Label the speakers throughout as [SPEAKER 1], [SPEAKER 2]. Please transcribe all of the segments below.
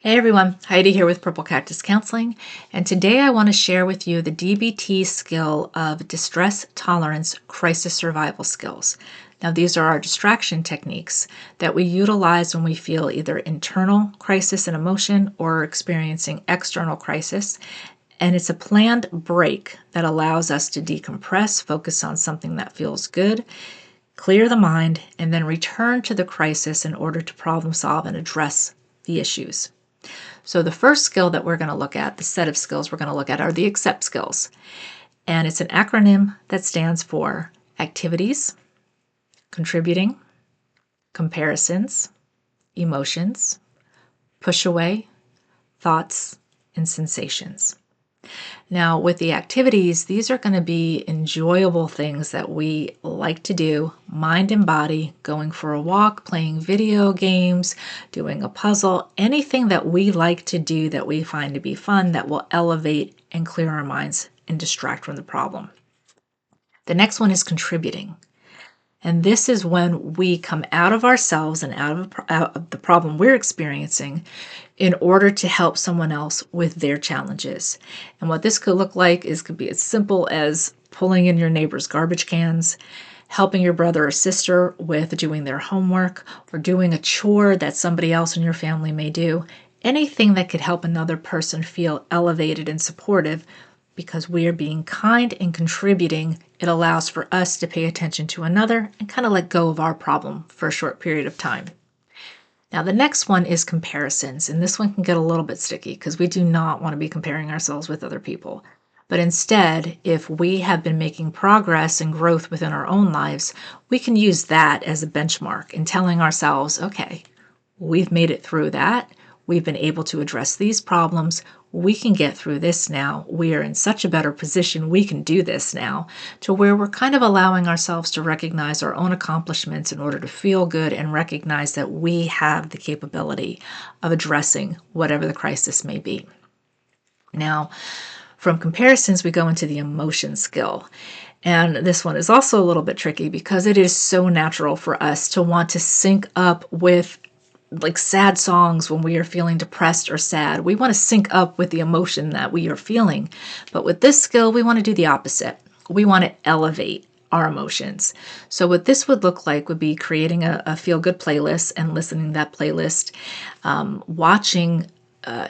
[SPEAKER 1] Hey everyone, Heidi here with Purple Cactus Counseling, and today I want to share with you the DBT skill of distress tolerance crisis survival skills. Now, these are our distraction techniques that we utilize when we feel either internal crisis and emotion or experiencing external crisis. And it's a planned break that allows us to decompress, focus on something that feels good, clear the mind, and then return to the crisis in order to problem solve and address the issues. So the first skill that we're going to look at, the set of skills we're going to look at, are the accept skills. And it's an acronym that stands for activities, contributing, comparisons, emotions, push away, thoughts, and sensations. Now, with the activities, these are going to be enjoyable things that we like to do, mind and body, going for a walk, playing video games, doing a puzzle, anything that we like to do that we find to be fun that will elevate and clear our minds and distract from the problem. The next one is contributing. And this is when we come out of ourselves and out of the problem we're experiencing in order to help someone else with their challenges. And what this could look like could be as simple as pulling in your neighbor's garbage cans, helping your brother or sister with doing their homework, or doing a chore that somebody else in your family may do. Anything that could help another person feel elevated and supportive. Because we are being kind and contributing, it allows for us to pay attention to another and kind of let go of our problem for a short period of time. Now, the next one is comparisons, and this one can get a little bit sticky because we do not want to be comparing ourselves with other people. But instead, if we have been making progress and growth within our own lives, we can use that as a benchmark in telling ourselves, okay, we've made it through that. We've been able to address these problems. We can get through this now. We are in such a better position. We can do this now, to where we're kind of allowing ourselves to recognize our own accomplishments in order to feel good and recognize that we have the capability of addressing whatever the crisis may be. Now, from comparisons, we go into the emotion skill. And this one is also a little bit tricky because it is so natural for us to want to sync up with like sad songs when we are feeling depressed or sad. We want to sync up with the emotion that we are feeling. But with this skill, we want to do the opposite. We want to elevate our emotions. So what this would look like would be creating a feel-good playlist and listening to that playlist, watching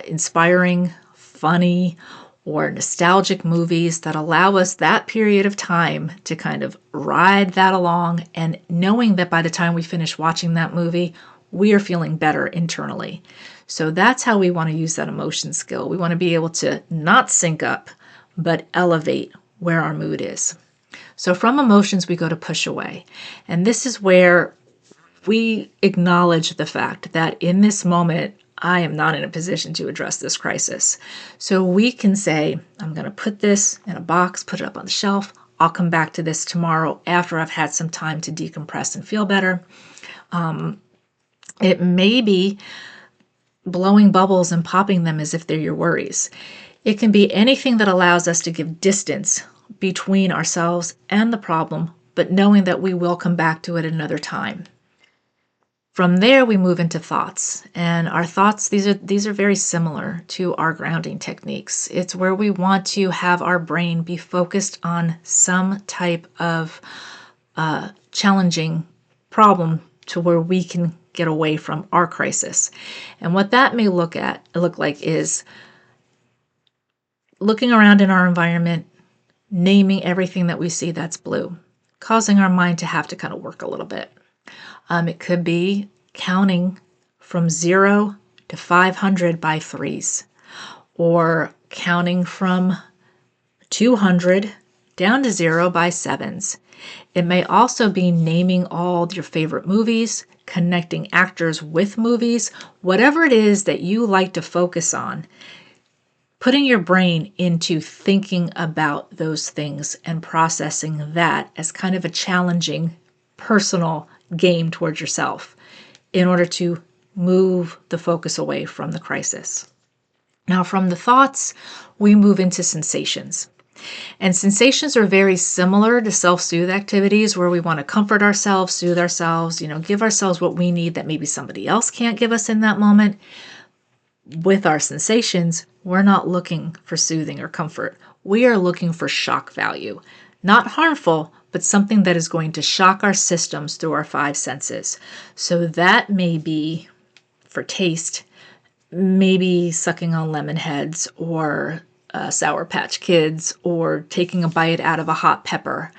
[SPEAKER 1] inspiring, funny, or nostalgic movies that allow us that period of time to kind of ride that along, and knowing that by the time we finish watching that movie, we are feeling better internally. So that's how we want to use that emotion skill. We want to be able to not sync up, but elevate where our mood is. So from emotions, we go to push away. And this is where we acknowledge the fact that in this moment, I am not in a position to address this crisis. So we can say, I'm going to put this in a box, put it up on the shelf. I'll come back to this tomorrow after I've had some time to decompress and feel better. It may be blowing bubbles and popping them as if they're your worries. It can be anything that allows us to give distance between ourselves and the problem, but knowing that we will come back to it another time. From there, we move into thoughts. And our thoughts, these are very similar to our grounding techniques. It's where we want to have our brain be focused on some type of challenging problem to where we can get away from our crisis. And what that may look like is looking around in our environment, naming everything that we see that's blue, causing our mind to have to kind of work a little bit. It could be counting from 0 to 500 by threes, or counting from 200 down to 0 by sevens. It may also be naming all your favorite movies, connecting actors with movies, whatever it is that you like to focus on, putting your brain into thinking about those things and processing that as kind of a challenging personal game towards yourself in order to move the focus away from the crisis. Now, from the thoughts, we move into sensations. And sensations are very similar to self-soothe activities where we want to comfort ourselves, soothe ourselves, give ourselves what we need that maybe somebody else can't give us in that moment. with our sensations, we're not looking for soothing or comfort. We are looking for shock value. Not harmful, but something that is going to shock our systems through our five senses. So that may be, for taste, maybe sucking on lemon heads or Sour Patch Kids or taking a bite out of a hot pepper,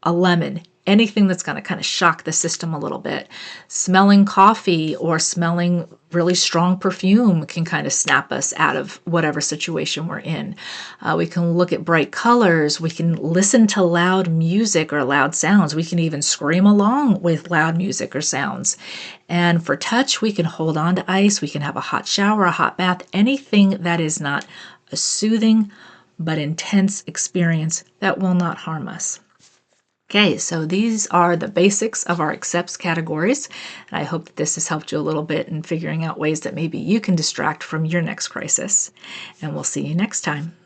[SPEAKER 1] a lemon, anything that's going to kind of shock the system a little bit. Smelling coffee or smelling really strong perfume can kind of snap us out of whatever situation we're in. We can look at bright colors. We can listen to loud music or loud sounds. We can even scream along with loud music or sounds. And for touch, we can hold on to ice. We can have a hot shower, a hot bath, anything that is not a soothing but intense experience that will not harm us. Okay, so these are the basics of our accepts categories, and I hope that this has helped you a little bit in figuring out ways that maybe you can distract from your next crisis. And we'll see you next time.